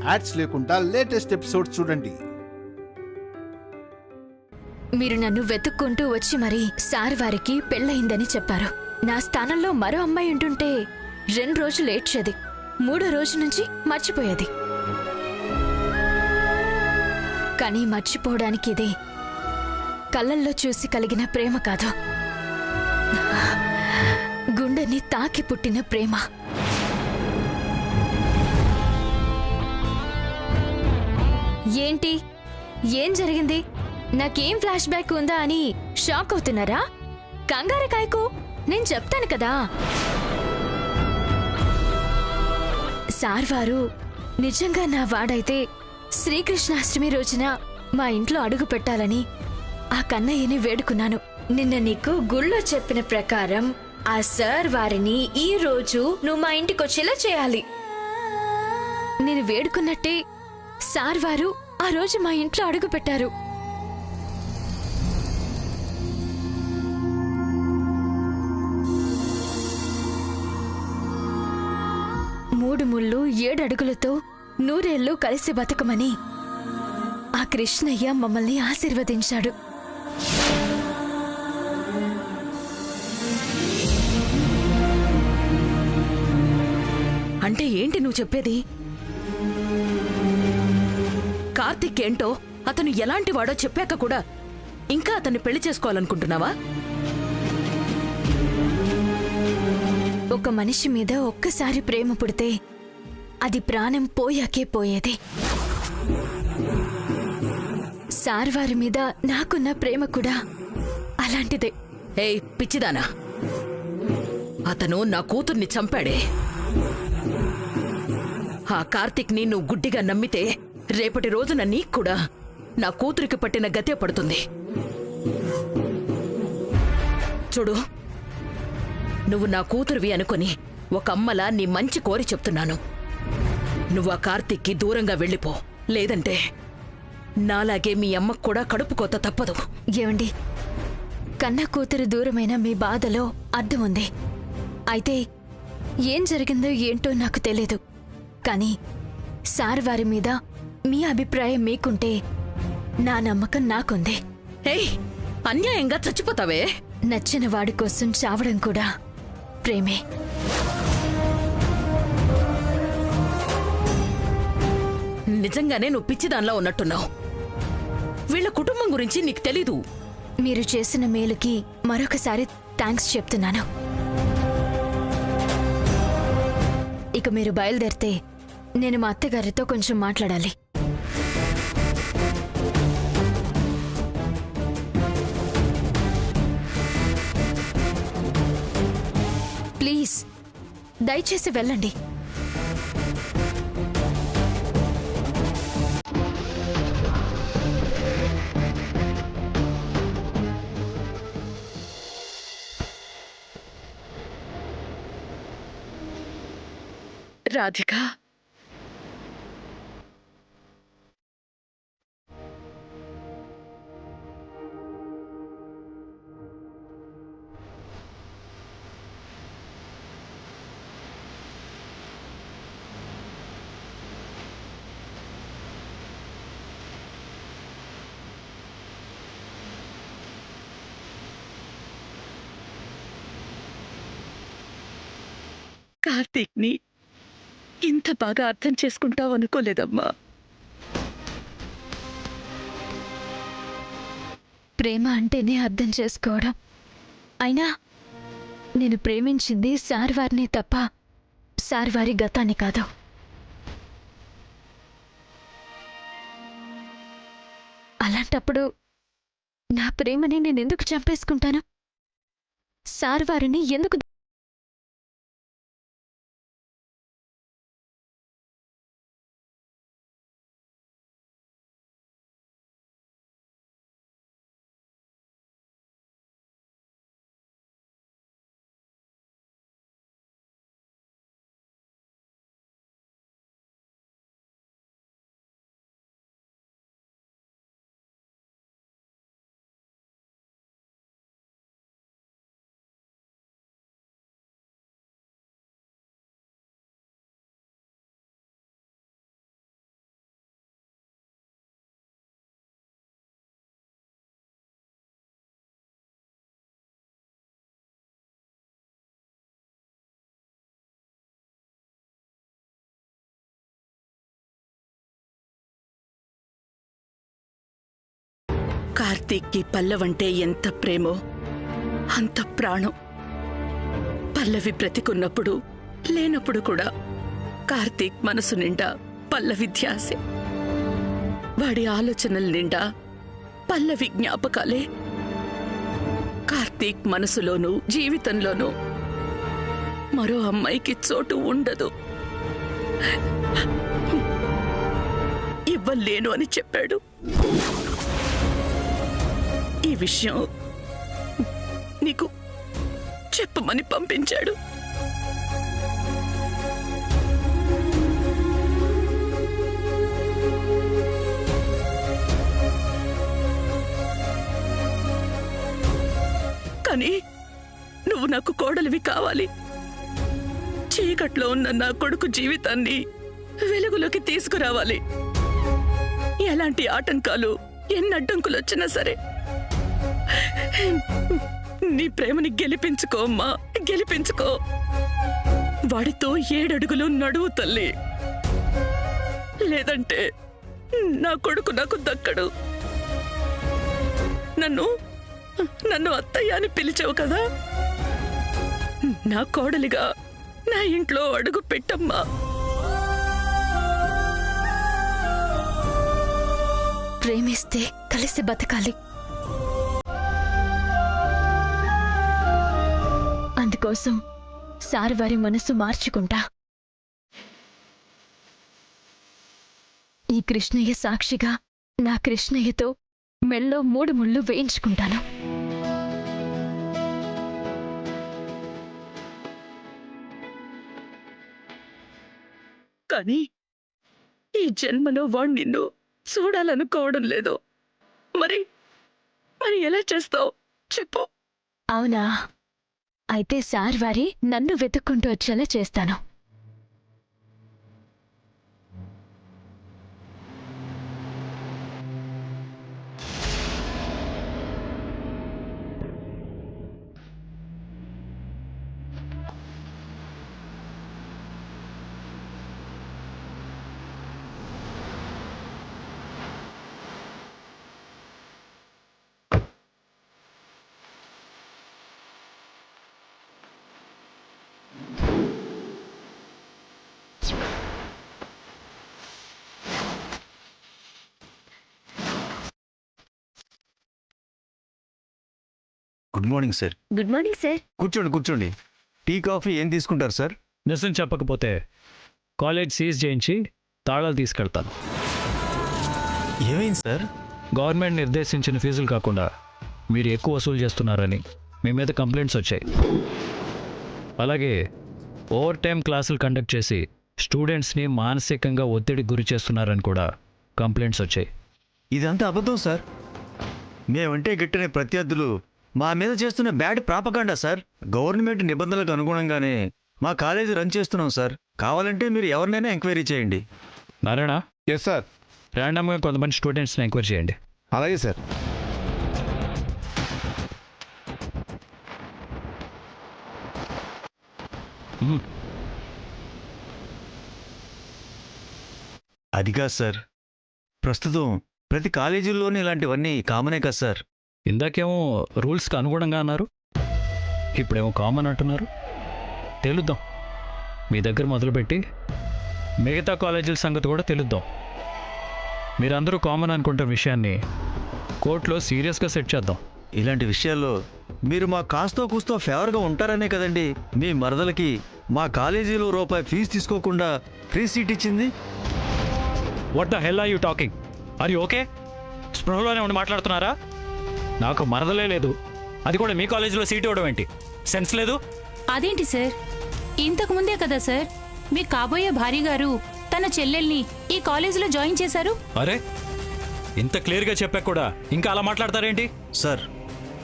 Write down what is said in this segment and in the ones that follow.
Ads లేకుండా latest episodes చూడండి. మీరు నన్ను వెతుక్కుంటూ వచ్చి మరి సార్ వారికి పెళ్ళయిందని చెప్పారు. నా స్థానంలో మరో అమ్మాయి ఉంటుంటే 2 రోజులు ఏడ్చేది, 3వ రోజు నుంచి మర్చిపోయేది. కానీ మర్చిపోవడానికి ఇది కళ్ళల్లో చూసి కలిగిన ప్రేమ కాదు, గుండెని తాకి పుట్టిన ప్రేమ. ఏంటి, ఏం జరిగింది, నాకేం ఫ్లాష్ బ్యాక్ ఉందా అని షాక్ అవుతున్నారా? కంగారు కాయకు, నేను చెప్తాను కదా. సార్ వారు నిజంగా నా వాడైతే శ్రీకృష్ణాష్టమి రోజున మా ఇంట్లో అడుగు పెట్టాలని ఆ కన్నయ్యని వేడుకున్నాను. నిన్న నీకు గుళ్ళో చెప్పిన ప్రకారం ఆ సార్ వారిని ఈ రోజు నువ్వు మా ఇంటికొచ్చేలా చేయాలి. నేను వేడుకున్నట్టే సార్ వారు ఆ రోజు మా ఇంట్లో అడుగు పెట్టారు. మూడు ముళ్ళు 7 అడుగులతో 100 ఏళ్ళు కలిసి బతకమని ఆ కృష్ణయ్య మమ్మల్ని ఆశీర్వదించాడు. అంటే ఏంటి నువ్వు చెప్పేది? కార్తిక్ ఏంటో, అతను ఎలాంటి వాడో చెప్పాక కూడా ఇంకా అతన్ని పెళ్లి చేసుకోవాలనుకుంటున్నావా? ఒక మనిషి మీద ఒక్కసారి ప్రేమ పుడితే అది ప్రాణం పోయాకే పోయేది. సార్ వారి మీద నాకున్న ప్రేమ కూడా అలాంటిదే. ఏయ్ పిచ్చిదానా, అతను నా కూతుర్ని చంపాడే. ఆ కార్తిక్ని నువ్వు గుడ్డిగా నమ్మితే రేపటి రోజున నీకు కూడా నా కూతురికి పట్టిన గతే పడుతుంది. చూడు, నువ్వు నా కూతురువి అనుకుని ఒక అమ్మలా నీ మంచి కోరి చెప్తున్నాను. నువ్వు ఆ కార్తిక్కి దూరంగా వెళ్ళిపో, లేదంటే నాలాగే మీ అమ్మకు కూడా కడుపు కోత తప్పదు. ఏమండి, కన్న కూతురు దూరమైన మీ బాధలో అర్థం ఉంది. అయితే ఏం జరిగిందో ఏంటో నాకు తెలీదు, కానీ సార్ వారి మీద మీ అభిప్రాయం మీకుంటే నా నమ్మకం నాకుంది. ఏయ్, అన్యాయంగా చచ్చిపోతావే. నచ్చిన వాడి కోసం చావడం కూడా ప్రేమే. నిజంగానే నువ్వు పిచ్చిదాన్లా ఉన్నట్టున్నావు. వీళ్ళ కుటుంబం గురించి నీకు తెలీదు. మీరు చేసిన మేలుకి మరొకసారి థ్యాంక్స్ చెప్తున్నాను. ఇక మీరు బయలుదేరితే నేను మా అత్తగారితో కొంచెం మాట్లాడాలి. ప్లీజ్ దయచేసి వెళ్ళండి. రాధిక, కార్తీక్ని ఇంత బాగా అర్థం చేసుకుంటావు అనుకోలేదమ్మా. ప్రేమ అంటేనే అర్థం చేసుకోవడం. అయినా నేను ప్రేమించింది సార్ వారిని తప్ప సార్ వారి గతాన్ని కాదు. అలాంటప్పుడు నా ప్రేమని నేనెందుకు చంపేసుకుంటాను? సార్ వారిని ఎందుకు కార్తీక్కి పల్లవంటే ఎంత ప్రేమో అంత ప్రాణం. పల్లవి బ్రతికున్నప్పుడు లేనప్పుడు కూడా కార్తీక్ మనసు నిండా పల్లవి ధ్యాసే. వాడి ఆలోచనల నిండా పల్లవి జ్ఞాపకాలే. కార్తీక్ మనసులోనూ జీవితంలోనూ మరో అమ్మాయికి చోటు ఉండదు. ఇవ్వలేను అని చెప్పాడు. ఈ విషయం నీకు చెప్పమని పంపించాడు. కానీ నువ్వు నాకు కోడలివి కావాలి. చీకట్లో ఉన్న నా కొడుకు జీవితాన్ని వెలుగులోకి తీసుకురావాలి. ఎలాంటి ఆటంకాలు, ఎన్ని అడ్డంకులు వచ్చినా సరే నీ ప్రేమని గెలిపించుకో అమ్మా, గెలిపించుకో. వాడితో 7 అడుగులు నడువు తల్లి. లేదంటే నా కొడుకు నాకు దక్కడు. నన్ను అత్తయ్య అని పిలిచావు కదా, నా కోడలిగా నా ఇంట్లో అడుగు పెట్టమ్మా. ప్రేమిస్తే కలిసి బతకాలి. అందుకోసం సార్ వారి మనసు మార్చుకుంటా. ఈ కృష్ణయ్య సాక్షిగా నా కృష్ణయ్యతో మెళ్ళో 3 ముళ్ళు వేయించుకుంటాను. కానీ ఈ జన్మలో వాడు నిన్ను చూడాలనుకోవడం లేదు. మరి ఎలా చేస్తావు చెప్పు. అవునా? అయితే సార్ వారి నన్ను వెతుక్కుంటూ వచ్చేలా చేస్తాను. Good morning sir. Good morning sir. కూర్చోండి. టీ కాఫీ ఏం తీసుకుంటారు సార్? నిజం చెప్పకపోతే కాలేజ్ సీజ్ చేయించి తాళాలు తీసుకెళ్తాను. ఏమైంది సార్? గవర్నమెంట్ నిర్దేశించిన ఫీజులు కాకుండా మీరు ఎక్కువ వసూలు చేస్తున్నారని మీ మీద కంప్లైంట్స్ వచ్చాయి. అలాగే ఓవర్ టైం క్లాసులు కండక్ట్ చేసి స్టూడెంట్స్ని మానసికంగా ఒత్తిడికి గురి చేస్తున్నారని కూడా కంప్లైంట్స్ వచ్చాయి. ఇదంతా అబద్ధం సార్. మేమంటే గిట్టని ప్రత్యర్థులు మా మీద చేస్తున్న బ్యాడ్ ప్రాపగాండా సార్. గవర్నమెంట్ నిబంధనలకు అనుగుణంగానే మా కాలేజీ రన్ చేస్తున్నాం సార్. కావాలంటే మీరు ఎవరినైనా ఎంక్వైరీ చేయండి. Narayana, yes sir. ర్యాండమ్గా కొంతమంది స్టూడెంట్స్ని ఎంక్వైరీ చేయండి. అలాగే సార్. అది కాదు సార్, ప్రస్తుతం ప్రతి కాలేజీల్లోనే ఇలాంటివన్నీ కామనే కదా సార్. ఇందాకేమో రూల్స్కి అనుగుణంగా అన్నారు, ఇప్పుడేమో కామన్ అంటున్నారు. తెలుద్దాం. మీ దగ్గర మొదలుపెట్టి మిగతా కాలేజీల సంగతి కూడా తెలుద్దాం. మీరందరూ కామన్ అనుకుంటున్న విషయాన్ని కోర్టులో సీరియస్గా సెట్ చేద్దాం. ఇలాంటి విషయాల్లో మీరు మా కాస్తో కూస్తో ఫేవర్గా ఉంటారనే కదండి మీ మరదలకి మా కాలేజీలో రూపాయి ఫీజు తీసుకోకుండా ఫ్రీ సీట్ ఇచ్చింది. What the hell are you talking? Are you okay? స్పృహలోనే ఉండి మాట్లాడుతున్నారా? నాకు మరదలే లేదు, అది కూడా మీ కాలేజీలో సీట్ ఇవ్వడం ఏంటి? సెన్స్ లేదు. అదేంటి సార్, ఇంతకు ముందే కదా సార్ మీ కాబోయే భార్య గారు తన చెల్లెల్ని ఈ కాలేజీలో జాయిన్ చేశారు. అరే, ఇంత క్లియర్గా చెప్పాక కూడా ఇంకా అలా మాట్లాడతారేంటి? సార్,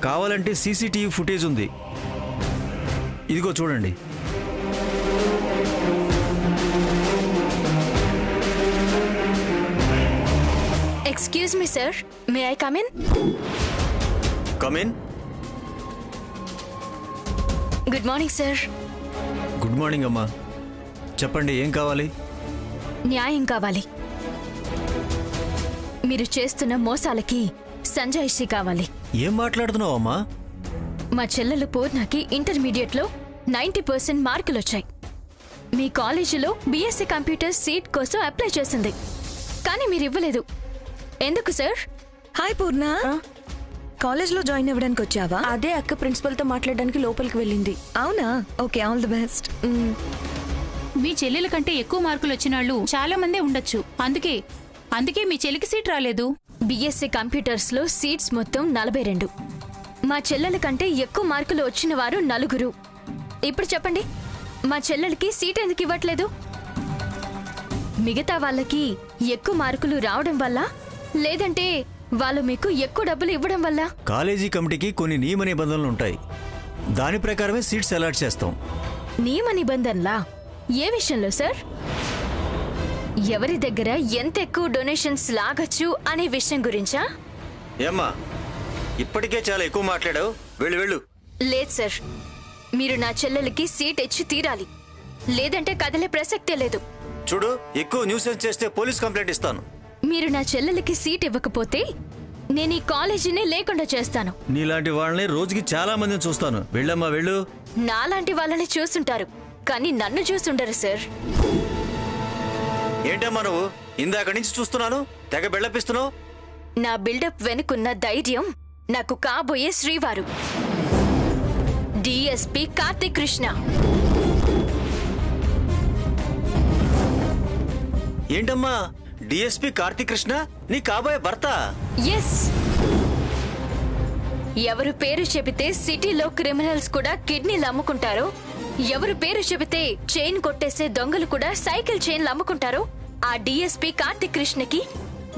కావాలంటే సీసీటీవీ ఫుటేజ్ ఉంది, ఇదిగో చూడండి. Excuse me sir, may I come in? Come in. Good morning sir. Good morning అమ్మా. చెప్పండి, ఏం కావాలి? న్యాయం కావాలి. మీరు చేస్తున్న మోసాలకి సంజయశ్రీ కావాలి. ఏం మాట్లాడుతున్నావు అమ్మా? మా చెల్లెలు పూర్ణకి ఇంటర్మీడియట్లో 90% మార్కులొచ్చాయి. మీ కాలేజీలో బీఎస్సీ కంప్యూటర్ సీట్ కోసం అప్లై చేసింది, కానీ మీరు ఇవ్వలేదు. ఎందుకు సార్? హాయ్ పూర్ణ, కాలేజ్లో జాయిన్ అవ్వడానికి వచ్చావా? అదే అక్క ప్రిన్సిపల్తో మాట్లాడడానికి లోపలికి వెళ్ళింది. అవునా? Okay, all the best. మీ చెల్లెల కంటే ఎక్కువ మార్కులు వచ్చిన వాళ్ళు చాలా మందే ఉండొచ్చు. అందుకే మీ చెల్లికి సీట్ రాలేదు. బీఎస్సీ కంప్యూటర్స్లో సీట్స్ మొత్తం 42. మా చెల్లెల కంటే ఎక్కువ మార్కులు వచ్చిన వారు 4. ఇప్పుడు చెప్పండి, మా చెల్లెలకి సీట్ ఎందుకు ఇవ్వట్లేదు? మిగతా వాళ్ళకి ఎక్కువ మార్కులు రావడం వల్ల, లేదంటే వాళ్ళు మీకు ఎక్కువ డబ్బులు ఇవ్వడం వల్ల? కాలేజీ కమిటీకి కొన్ని నియమ నిబంధనలు ఉంటాయి, దాని ప్రకారమే సీట్స్ అలాట్ చేస్తాం. నియమ నిబంధనలా? ఏ విషయంలో సార్? ఎవరి దగ్గర ఎంత ఎక్కువ డొనేషన్స్ లాగచ్చు అనే విషయం గురించా? ఏమ్మా, ఇప్పటికే చాలా ఎక్కువ మాట్లాడావు, వెళ్ళు వెళ్ళు. లేదు సార్, మీరు నా చెల్లెలకి సీట్ ఇచ్చి తీరాలి, లేదంటే కదిలే ప్రసక్తే లేదు. చూడు, ఎక్కువ న్యూసెన్స్ చేస్తే పోలీస్ కంప్లైంట్ ఇస్తాను. మీరు నా చెల్లెలకి సీట్ ఇవ్వకపోతే నేను ఈ కాలేజీనే లేకుండా చేస్తాను. నీలాంటి వాళ్ళని రోజుకి చాలా మందిని చూస్తాను. వెళ్ళమ్మా వెళ్ళు. నాలాంటి వాళ్ళని చూస్తుంటారు, కానీ నన్ను చూస్తుండరు సార్. ఏంటమ్మా నువ్వు? ఇందాక నుంచి చూస్తున్నాను, తెగ బెళ్ళపిస్తున్నావు. నా బిల్డప్ వెనుకున్న ధైర్యం నాకు కాబోయే శ్రీవారు డిఎస్పీ కార్తిక్ కృష్ణ. ఏంటమ్మా, డిఎస్పీ కార్తిక్ కృష్ణ నీ కాబోయే భర్త? ఎస్. ఎవరు పేరు చెబితే సిటీలో క్రిమినల్స్ కూడా కిడ్నీలు అమ్ముకుంటారో, ఎవరు పేరు చెబితే చైన్ కొట్టేసే దొంగలు కూడా సైకిల్ చైన్లు అమ్ముకుంటారో, ఆ డిఎస్పీ కార్తిక్ కృష్ణకి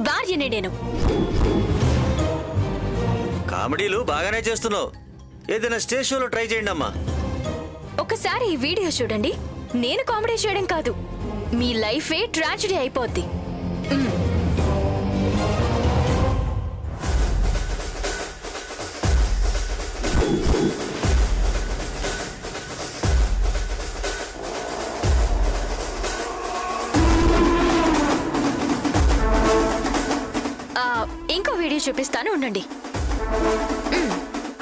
భార్యనే నేను. కామెడీలు బాగానే చేస్తున్నావు, ఏదైనా స్టేజ్ షోలో ట్రై చేయండి అమ్మా. ఒకసారి ఈ వీడియో చూడండి. నేను కామెడీ చేయడం కాదు, మీ లైఫే ట్రాజడీ అయిపోద్ది. ఇంకో వీడియో చూపిస్తాను, ఉండండి.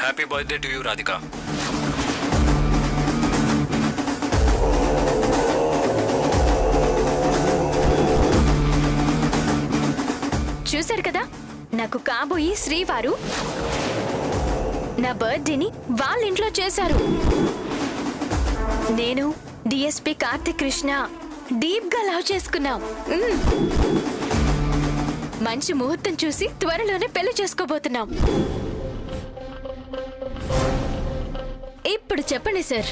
Happy birthday to you Radhika. చూశారు కదా, నాకు కాబోయే శ్రీవారు నా బర్త్డేని వాళ్ళ ఇంట్లో చేశారు. నేను డిఎస్పీ కార్తిక్ కృష్ణ డీప్ గా లవ్ చేసుకున్నాం. మంచి ముహూర్తం చూసి త్వరలోనే పెళ్లి చేసుకోబోతున్నాం. ఇప్పుడు చెప్పండి సార్,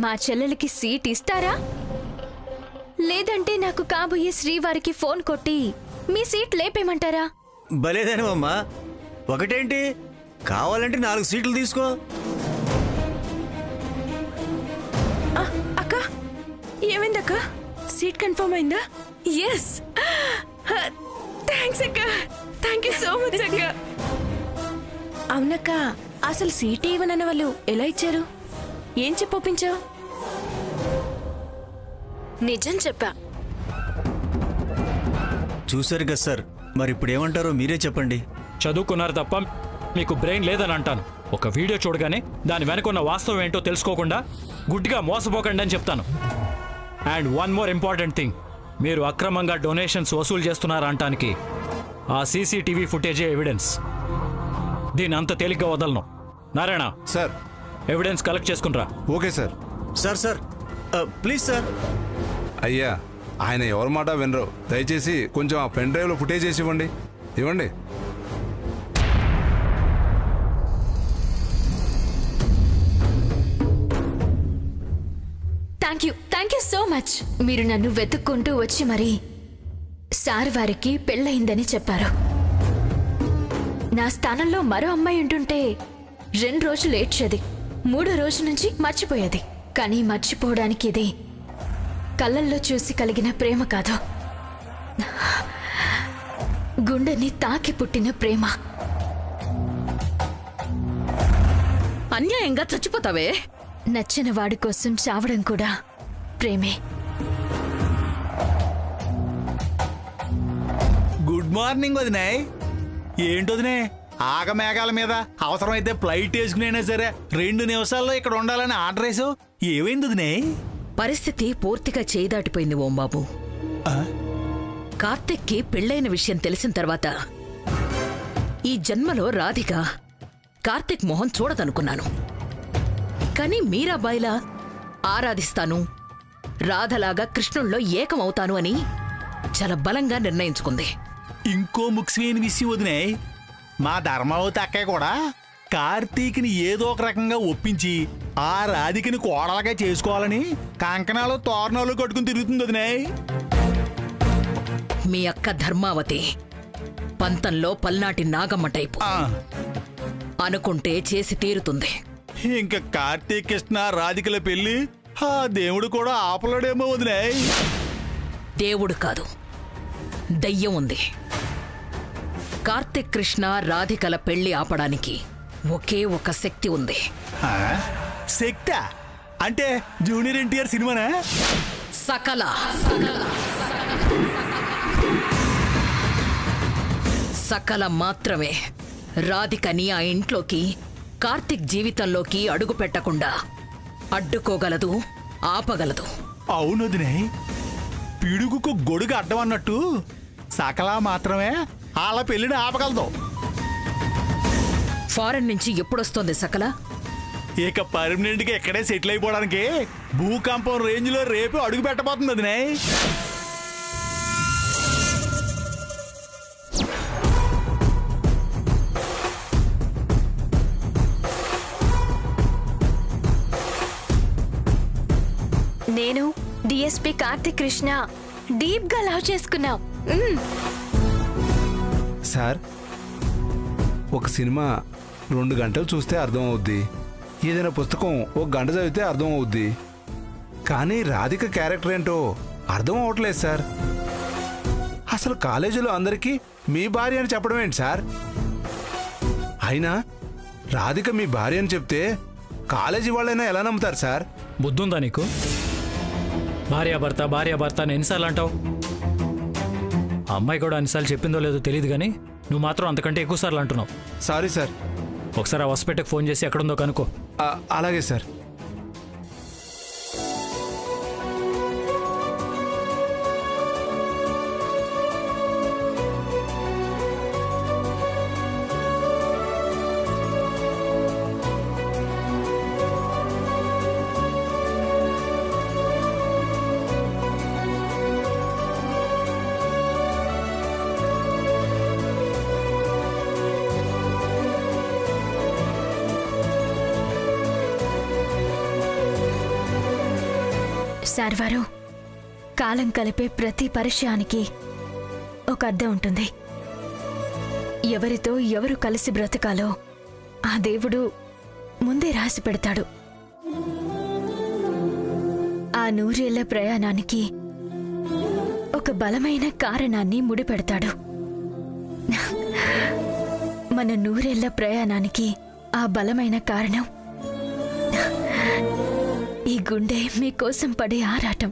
మా చెల్లెలకి సీట్ ఇస్తారా, లేదంటే నాకు కాబోయే శ్రీవారికి ఫోన్ కొట్టి మీ సీట్ లేపేయమంటారా? భలేదేనమ్మా, ఒకటేంటి, కావాలంటే 4 సీట్లు తీసుకో. అక్క, ఏమైందక్క? సీట్ కన్ఫర్మ్ అయిందా? ఎస్. థ్యాంక్స్ అక్క, థ్యాంక్ యూ సో మచ్ అక్క. అవునక్క, అసలు సీట్ ఇవ్వనన్న వాళ్ళు ఎలా ఇచ్చారు? ఏం చెప్పొప్పించావు? నిజం చెప్పా. చూశారు కదా సార్, మరి ఇప్పుడు ఏమంటారో మీరే చెప్పండి. చదువుకున్నారు తప్ప మీకు బ్రెయిన్ లేదని అంటాను. ఒక వీడియో చూడగానే దాని వెనకున్న వాస్తవం ఏంటో తెలుసుకోకుండా గుడ్డిగా మోసపోకండి అని చెప్తాను. And one more important thing, మీరు అక్రమంగా డొనేషన్స్ వసూలు చేస్తున్నారంటానికి ఆ సీసీటీవీ ఫుటేజే ఎవిడెన్స్. దీన్ని అంత తేలిగ్గా వదలను. నారాయణ సార్, ఎవిడెన్స్ కలెక్ట్ చేసుకునిరా. Okay sir. Sir please sir. అయ్యా, ఆయన ఎవరి మాట వినరు. దయచేసి కొంచెం ఆ పెన్ డ్రైవ్లో ఫుటేజ్ చేసి ఇవ్వండి. Thank you so much. మీరు నన్ను వెతుక్కుంటూ వచ్చి మరి సార్ వారికి పెళ్ళయిందని చెప్పారు. నా స్థానంలో మరో అమ్మాయి ఉంటుంటే 2 రోజులు ఏడ్చేది, 3వ రోజు నుంచి మర్చిపోయేది. కానీ మర్చిపోవడానికి ఇది కళ్ళల్లో చూసి కలిగిన ప్రేమ కాదు, గుండెని తాకి పుట్టిన ప్రేమ. అన్యాయంగా చచ్చిపోతావే. నచ్చిన వాడి కోసం చావడం కూడా ప్రేమే. గుడ్ మార్నింగ్ వదినే. ఏంటి వదినే, ఆగమేఘాల మీద అవసరమైతే ఫ్లైట్ వేసుకునైనా సరే 2 నిమిషాల్లో ఇక్కడ ఉండాలని ఆర్డర్ వేసావు. ఏమైంది వదినే? పరిస్థితి పూర్తిగా చేయి దాటిపోయింది ఓంబాబు. కార్తిక్కి పెళ్ళైన విషయం తెలిసిన తర్వాత ఈ జన్మలో రాధిక కార్తిక్ మొహం చూడదనుకున్నాను. కానీ మీరాబాయిలా ఆరాధిస్తాను, రాధలాగా కృష్ణుల్లో ఏకమవుతాను అని చాలా బలంగా నిర్ణయించుకుంది. ఇంకో ముఖ్యమైన విషయం వదినే, మా ధర్మావతి అక్కయ్య కూడా కార్తీక్ని ఏదో ఒక రకంగా ఒప్పించి ఆ రాధికని కోడలుగా చేసుకోవాలని కంకణాలు తోరణాలు కట్టుకుని తిరుగుతుంది వదినే. మీ అక్క ధర్మావతి పంతంలో పల్నాటి నాగమ్మ టైపు. అనుకుంటే చేసి తీరుతుంది. ఇంకా కార్తీక్ కృష్ణ రాధికల పెళ్లి ఆ దేవుడు కూడా ఆపలేడేమో వదినే. దేవుడు కాదు, దయ్యం ఉంది. కార్తిక్ కృష్ణ రాధికల పెళ్లి ఆపడానికి ఒకే ఒక శక్తి ఉంది. శక్త అంటే జూనియర్ ఎన్టీఆర్ సినిమానా? సకల సకల మాత్రమే రాధికని ఆ ఇంట్లోకి, కార్తిక్ జీవితంలోకి అడుగు పెట్టకుండా అడ్డుకోగలదు, ఆపగలదు. అవునొదినే, పిడుగుకు గొడుగు అడ్డం అన్నట్టు సకల మాత్రమే వాళ్ళ పెళ్లిని ఆపగలదు. ఫారెన్ నుంచి ఎప్పుడొస్తోంది సకల? ఇక పర్మనెంట్ గా ఎక్కడే సెటిల్ అయిపోవడానికి భూకంపం రేంజ్ లో రేపు అడుగు పెట్టబోతుంది వదినే. నేను డిఎస్పీ కార్తిక్ కృష్ణ డీప్ గా లవ్ చేసుకున్నాం. సార్, ఒక సినిమా 2 గంటలు చూస్తే అర్థం అవుద్ది, ఏదైనా పుస్తకం 1 గంట చదివితే అర్థం అవుద్ది. కానీ రాధిక క్యారెక్టర్ ఏంటో అర్థం అవట్లేదు సార్. అసలు కాలేజీలో అందరికీ మీ భార్య అని చెప్పడం ఏంటి సార్? అయినా రాధిక మీ భార్య అని చెప్తే కాలేజీ వాళ్ళైనా ఎలా నమ్ముతారు సార్? బుద్ధుందా నీకు? భార్యాభర్త భార్యాభర్త అని ఎన్నిసార్లు అంటావు? ఆ అమ్మాయి కూడా అన్నిసార్లు చెప్పిందో లేదో తెలియదు, కానీ నువ్వు మాత్రం అంతకంటే ఎక్కువసార్లు అంటున్నావు. Sorry sir. ఒకసారి ఆ హాస్పిటల్కి ఫోన్ చేసి ఎక్కడుందో కనుక్కో. అలాగే సార్. సార్ వారు, కాలం కలిపే ప్రతి పరిచయానికి ఒక అర్థం ఉంటుంది. ఎవరితో ఎవరు కలిసి బ్రతకాలో ఆ దేవుడు ముందే రాసి పెడతాడు. ఆ 100 ఏళ్ల ప్రయాణానికి ఒక బలమైన కారణాన్ని ముడిపెడతాడు. మన 100 ఏళ్ల ప్రయాణానికి ఆ బలమైన కారణం ఈ గుండె మీకోసం పడే ఆరాటం.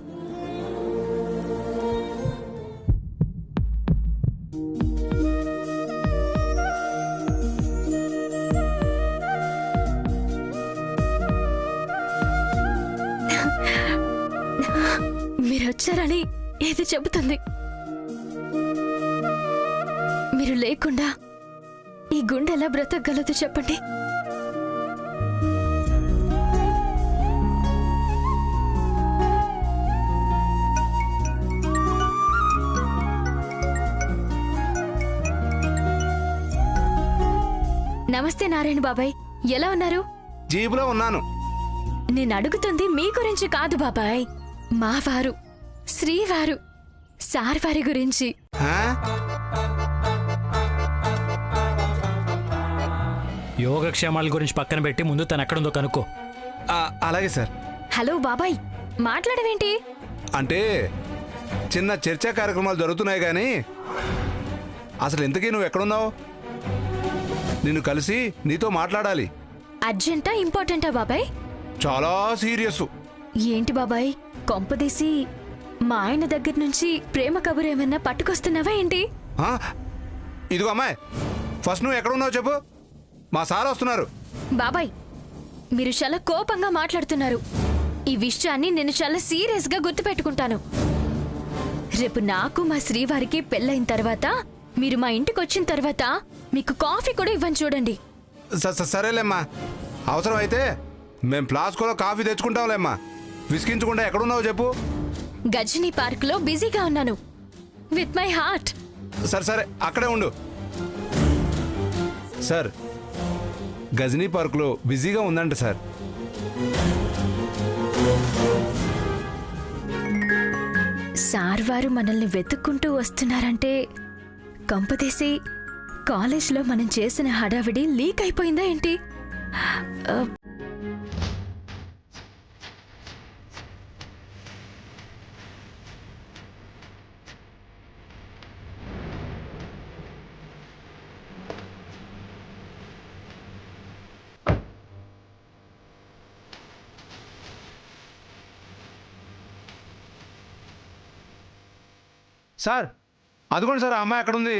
మీరొచ్చారని ఏది చెబుతుంది. మీరు లేకుండా ఈ గుండె ఎలా బ్రతకగలదు చెప్పండి? నమస్తే నారాయణ బాబాయ్, ఎలా ఉన్నారు? జీబులో ఉన్నాను. నేను అడుగుతుంది మీ గురించి కాదు బాబాయ్, మా వారు శ్రీవారు సార్ వారి గురించి. యోగక్షేమాల గురించి పక్కన పెట్టి ముందు తను ఎక్కడుందో కనుక్కో. అలాగే సార్. హలో బాబాయ్, మాట్లాడవేంటి? అంటే చిన్న చర్చా కార్యక్రమాలు జరుగుతున్నాయి, కానీ అసలు ఇంతకీ నువ్వు ఎక్కడున్నావు? నిన్ను కలిసి నీతో మాట్లాడాలి. అర్జెంటా ఇంపార్టెంటా బాబాయ్? చాలా సీరియస్. ఏంటి బాబాయ్, కొంపదీసి మా ఆయన దగ్గర నుంచి ప్రేమ కబురు ఏమన్నా పట్టుకొస్తున్నావా ఏంటి? ఇదిగో అమ్మాయి, ఫస్ట్ నువ్వు ఎక్కడ ఉన్నావు చెప్పు. మా సార్ వస్తున్నారు. బాబాయ్, మీరు చాలా కోపంగా మాట్లాడుతున్నారు. ఈ విషయాన్ని నేను చాలా సీరియస్గా గుర్తుపెట్టుకుంటాను. రేపు నాకు మా శ్రీవారికి పెళ్ళైన తర్వాత మీరు మా ఇంటికి వచ్చిన తర్వాత మీకు కాఫీ కూడా ఇవ్వని చూడండి. సరేలేమ్మా, అవసరం అయితే మేము ప్లాస్కోలో కాఫీ తెచ్చుకుంటాంలేమ్మా. విసిగించకుండా ఎక్కడున్నావు చెప్పు. గజనీ పార్క్లో బిజీగా ఉన్నాను విత్ మై హార్ట్. సరే అక్కడే ఉండు. సార్, గజనీ పార్కులో బిజీగా ఉందంట సార్. సార్ వారు మనల్ని వెతుక్కుంటూ వస్తున్నారంటే కంపతీసి కాలేజ్లో మనం చేసిన హడావిడి లీక్ అయిపోయిందా ఏంటి? సార్, అదిగోండి సార్, ఆ అమ్మాయి అక్కడ ఉంది.